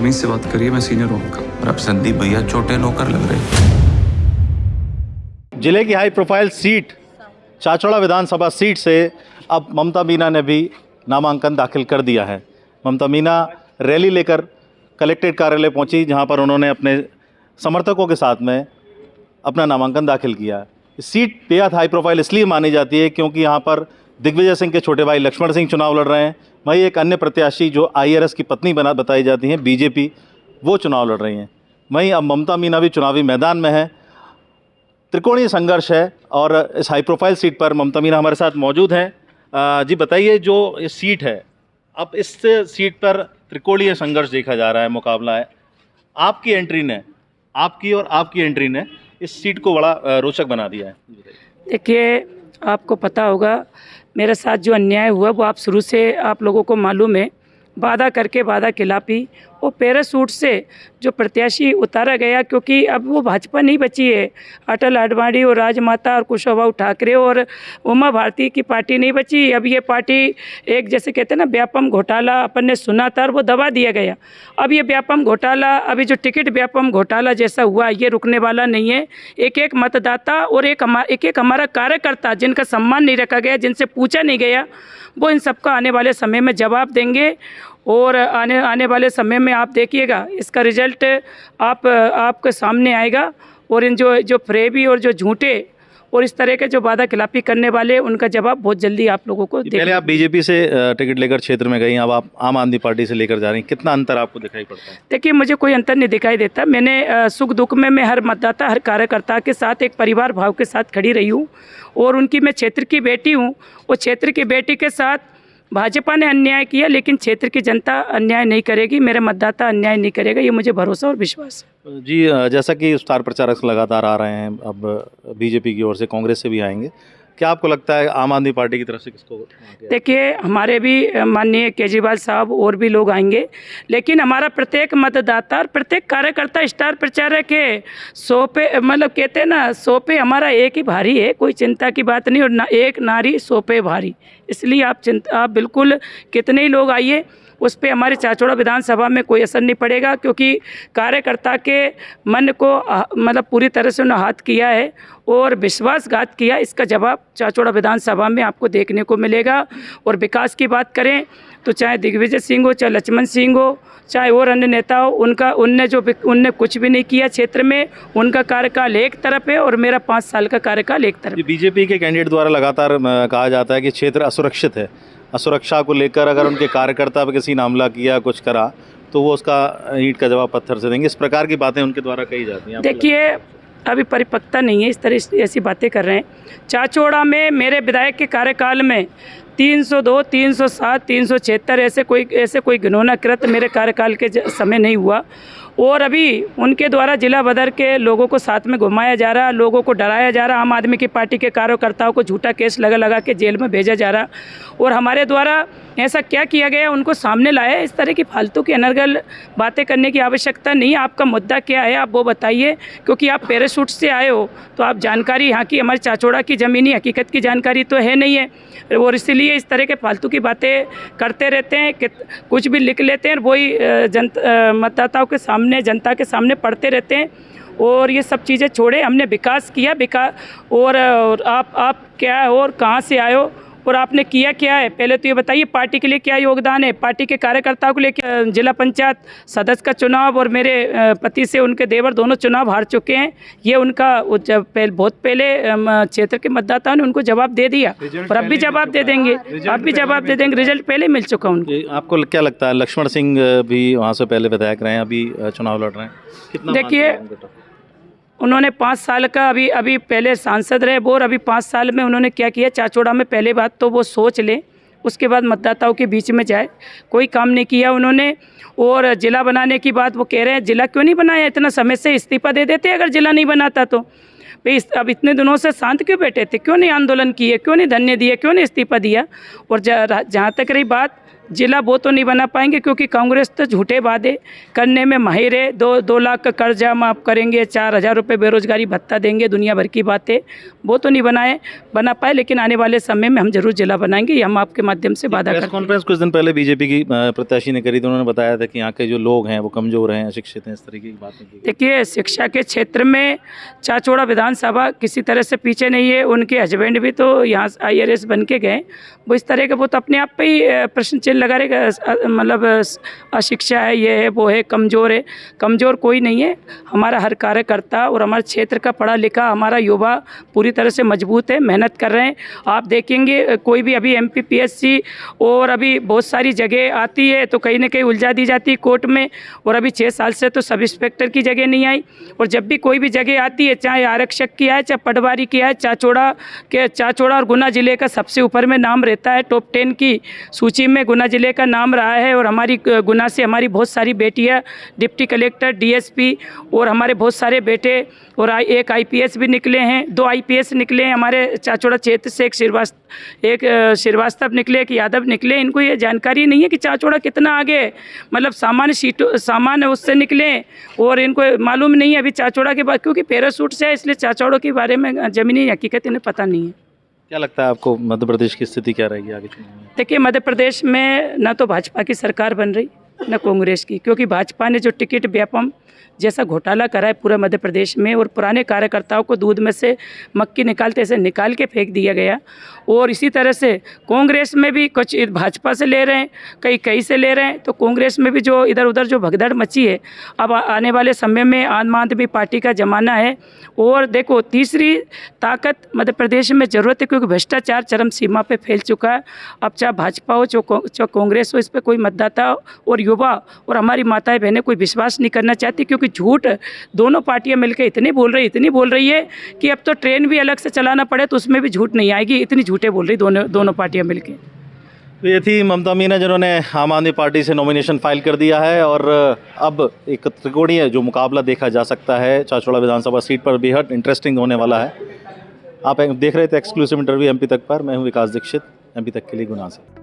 तमीज से बात करिए, मैं सीनियर हूँ आपका। और अब संदीप भैया छोटे नौकर लग रहे हैं। जिले की हाई प्रोफाइल सीट चाचौड़ा विधानसभा सीट से अब ममता मीना ने भी नामांकन दाखिल कर दिया है। ममता मीना रैली लेकर कलेक्ट्रेट कार्यालय पहुंची, जहां पर उन्होंने अपने समर्थकों के साथ में अपना नामांकन दाखिल किया। सीट बेहद हाई प्रोफाइल इसलिए मानी जाती है क्योंकि यहाँ पर दिग्विजय सिंह के छोटे भाई लक्ष्मण सिंह चुनाव लड़ रहे हैं। वहीं एक अन्य प्रत्याशी जो IRS की पत्नी बताई जाती हैं BJP, वो चुनाव लड़ रही हैं। वहीं अब ममता मीना भी चुनावी मैदान में है। त्रिकोणीय संघर्ष है और इस हाई प्रोफाइल सीट पर ममता मीना हमारे साथ मौजूद हैं। जी बताइए, जो ये सीट है, अब इस सीट पर त्रिकोणीय संघर्ष देखा जा रहा है, मुकाबला है। आपकी एंट्री ने, आपकी और आपकी एंट्री ने इस सीट को बड़ा रोचक बना दिया है। देखिए, आपको पता होगा मेरे साथ जो अन्याय हुआ वो आप शुरू से आप लोगों को मालूम है। वादा करके वादा खिलाफी, वो पैराशूट से जो प्रत्याशी उतारा गया, क्योंकि अब वो भाजपा नहीं बची है। अटल आडवाणी और राजमाता और कुशवाहा ठाकरे और उमा भारती की पार्टी नहीं बची। अब ये पार्टी एक, जैसे कहते हैं ना, व्यापम घोटाला अपन ने सुना था और वो दबा दिया गया। अब ये व्यापम घोटाला, अभी जो टिकट व्यापम घोटाला जैसा हुआ, ये रुकने वाला नहीं है। एक एक मतदाता और एक हमारा कार्यकर्ता जिनका सम्मान नहीं रखा गया, जिनसे पूछा नहीं गया, वो इन सबका आने वाले समय में जवाब देंगे। और आने वाले समय में आप देखिएगा, इसका रिजल्ट आपके सामने आएगा। और इन जो फ्रेबी और जो झूठे और इस तरह के जो वादा खिलाफी करने वाले, उनका जवाब बहुत जल्दी आप लोगों को पहले आप BJP से टिकट लेकर क्षेत्र में गई, अब आप आम आदमी पार्टी से लेकर जा रही हैं। कितना अंतर आपको दिखाई पड़ता है? देखिए, मुझे कोई अंतर नहीं दिखाई देता। मैंने सुख दुख में मैं हर मतदाता, हर कार्यकर्ता के साथ एक परिवार भाव के साथ खड़ी रही हूँ। और उनकी मैं क्षेत्र की बेटी हूँ। और क्षेत्र की बेटी के साथ भाजपा ने अन्याय किया, लेकिन क्षेत्र की जनता अन्याय नहीं करेगी, मेरे मतदाता अन्याय नहीं करेगा, ये मुझे भरोसा और विश्वास है। जी, जैसा कि स्टार प्रचारक लगातार आ रहे हैं, अब BJP की ओर से, कांग्रेस से भी आएंगे, क्या आपको लगता है आम आदमी पार्टी की तरफ से किसको? देखिए, हमारे भी माननीय केजरीवाल साहब और भी लोग आएंगे, लेकिन हमारा प्रत्येक मतदाता और प्रत्येक कार्यकर्ता स्टार प्रचारक है। 100 पे, मतलब कहते हैं ना, 100 पे हमारा एक ही भारी है, कोई चिंता की बात नहीं। और ना एक नारी 100 पे भारी, इसलिए आप बिल्कुल कितने ही लोग आइए, उस पर हमारे चाचौड़ा विधानसभा में कोई असर नहीं पड़ेगा, क्योंकि कार्यकर्ता के मन को मतलब पूरी तरह से उन्होंने हाथ किया है और विश्वासघात किया। इसका जवाब चाचौड़ा विधानसभा में आपको देखने को मिलेगा। और विकास की बात करें तो चाहे दिग्विजय सिंह हो, चाहे लक्ष्मण सिंह हो, चाहे और अन्य नेता हो, उनने कुछ भी नहीं किया क्षेत्र में। उनका कार्यकाल एक तरफ है और मेरा 5 साल का कार्यकाल एक तरफ। BJP के कैंडिडेट द्वारा लगातार कहा जाता है कि क्षेत्र असुरक्षित है। असुरक्षा को लेकर अगर उनके कार्यकर्ता पर किसी ने हमला किया, कुछ करा, तो वो उसका ईंट का जवाब पत्थर से देंगे। इस प्रकार की बातें उनके द्वारा कही जाती हैं। देखिए, अभी परिपक्वता नहीं है, इस तरह ऐसी बातें कर रहे हैं। चाचौड़ा में मेरे विधायक के कार्यकाल में 302, 307, 376 ऐसे कोई घिनौना कृत्य मेरे कार्यकाल के समय नहीं हुआ। और अभी उनके द्वारा जिला बदर के लोगों को साथ में घुमाया जा रहा, लोगों को डराया जा रहा, आम आदमी की पार्टी के कार्यकर्ताओं को झूठा केस लगा के जेल में भेजा जा रहा। और हमारे द्वारा ऐसा क्या किया गया, उनको सामने लाया। इस तरह की फालतू की अनर्गल बातें करने की आवश्यकता नहीं है। आपका मुद्दा क्या है, आप वो बताइए, क्योंकि आप पैराशूट से आए हो, तो आप जानकारी यहाँ की, हमारे चाचौड़ा की ज़मीनी हकीकत की जानकारी तो है नहीं है। और इसीलिए इस तरह के फालतू की बातें करते रहते हैं कि कुछ भी लिख लेते हैं, वही मतदाताओं के सामने, जनता के सामने पढ़ते रहते हैं। और ये सब चीज़ें छोड़े, हमने विकास किया। और आप क्या हो और कहाँ से आए हो और आपने किया क्या है, पहले तो ये बताइए। पार्टी के लिए क्या योगदान है, पार्टी के कार्यकर्ताओं के लिए क्या? जिला पंचायत सदस्य का चुनाव और मेरे पति से उनके देवर दोनों चुनाव हार चुके हैं। ये उनका बहुत पहले क्षेत्र के मतदाताओं ने उनको जवाब दे दिया और अब भी जवाब दे देंगे, रिजल्ट पहले मिल चुका उनको। आपको क्या लगता है, लक्ष्मण सिंह भी वहाँ से पहले विधायक रहे हैं, अभी चुनाव लड़ रहे हैं, कितना? देखिए, उन्होंने 5 साल का अभी पहले सांसद रहे वो, और अभी 5 साल में उन्होंने क्या किया चाचौड़ा में, पहले बात तो वो सोच लें, उसके बाद मतदाताओं के बीच में जाए। कोई काम नहीं किया उन्होंने। और जिला बनाने की बात वो कह रहे हैं, जिला क्यों नहीं बनाया? इतना समय से इस्तीफा दे देते अगर जिला नहीं बनाता तो। भाई अब इतने दिनों से शांत क्यों बैठे थे, क्यों नहीं आंदोलन किए, क्यों नहीं धरने दिए, क्यों नहीं इस्तीफा दिया? और जहाँ तक रही बात जिला वो तो नहीं बना पाएंगे, क्योंकि कांग्रेस तो झूठे वादे करने में माहिर है। 2 लाख का कर्जा माफ़ करेंगे, 4,000 रुपये बेरोजगारी भत्ता देंगे, दुनिया भर की बातें, वो तो नहीं बना पाए। लेकिन आने वाले समय में हम जरूर जिला बनाएंगे, ये हम आपके माध्यम से वादा प्रेस करते हैं। कॉन्फ्रेंस कुछ दिन पहले बीजेपी की प्रत्याशी ने करी, तो उन्होंने बताया था कि यहाँ के जो लोग हैं वो कमज़ोर हैं, अशिक्षित हैं, इस तरीके की बातें की। देखिए, शिक्षा के क्षेत्र में चाचौड़ा विधानसभा किसी तरह से पीछे नहीं है। उनके हस्बैंड भी तो यहाँ IRS बन के गए, वो इस तरह के वो तो अपने आप पे ही प्रश्न चिन्ह लगा रहे, मतलब अशिक्षा है, ये है, वो है, कमज़ोर है। कमज़ोर कोई नहीं है। हमारा हर कार्यकर्ता और हमारे क्षेत्र का पढ़ा लिखा हमारा युवा पूरी तरह से मजबूत है, मेहनत कर रहे हैं। आप देखेंगे कोई भी अभी MP PSC और अभी बहुत सारी जगह आती है तो कहीं ना कहीं उलझा दी जाती है कोर्ट में, और अभी 6 साल से तो सब इंस्पेक्टर की जगह नहीं आई। और जब भी कोई भी जगह आती है, चाहे आरक्षक की आए, चाहे पटवारी की आए, चाचौड़ा और गुना जिले का सबसे ऊपर में नाम रहता है। टॉप 10 की सूची में गुना जिले का नाम रहा है। और हमारी गुना से हमारी बहुत सारी बेटियां डिप्टी कलेक्टर, DSP और हमारे बहुत सारे बेटे, और एक IPS भी निकले हैं, 2 IPS निकले हैं हमारे चाचौड़ा क्षेत्र से, एक श्रीवास्तव निकले, एक यादव निकले। इनको ये जानकारी नहीं है कि चाचौड़ा कितना आगे, मतलब सामान्य उससे निकले, और इनको मालूम नहीं है अभी चाचौड़ा के बाद, क्योंकि पैराशूट से है, इसलिए चाचौड़ा के बारे में ज़मीनी हकीकत इन्हें पता नहीं है। क्या लगता है आपको मध्य प्रदेश की स्थिति क्या रहेगी आगे चुनाव में? देखिए, मध्य प्रदेश में ना तो भाजपा की सरकार बन रही, ना कांग्रेस की, क्योंकि भाजपा ने जो टिकट व्यापम जैसा घोटाला करा है पूरे मध्य प्रदेश में, और पुराने कार्यकर्ताओं को दूध में से मक्खी निकालते ऐसे निकाल के फेंक दिया गया। और इसी तरह से कांग्रेस में भी कुछ भाजपा से ले रहे हैं, कहीं से ले रहे हैं, तो कांग्रेस में भी जो इधर उधर जो भगदड़ मची है, अब आने वाले समय में आम आदमी पार्टी का ज़माना है। और देखो, तीसरी ताकत मध्य प्रदेश में ज़रूरत है, क्योंकि भ्रष्टाचार चरम सीमा पे फैल चुका है। अब चाहे भाजपा हो, चाहे कांग्रेस हो, इस पर कोई मतदाता और युवा और हमारी माताएं बहनें कोई विश्वास नहीं करना चाहती, क्योंकि झूठ दोनों पार्टियां मिलकर इतनी बोल रही है कि अब तो ट्रेन भी अलग से चलाना पड़े तो उसमें भी झूठ नहीं आएगी, इतनी झूठे बोल रही दोनों पार्टियां मिलकर। तो ये थी ममता मीना, जिन्होंने आम आदमी पार्टी से नॉमिनेशन फाइल कर दिया है, और अब एक त्रिकोणीय जो मुकाबला देखा जा सकता है चाचौड़ा विधानसभा सीट पर, बेहद इंटरेस्टिंग होने वाला है। आप देख रहे थे एक्सक्लूसिव इंटरव्यू MP तक पर। मैं हूँ विकास दीक्षित, MP तक के लिए गुना से।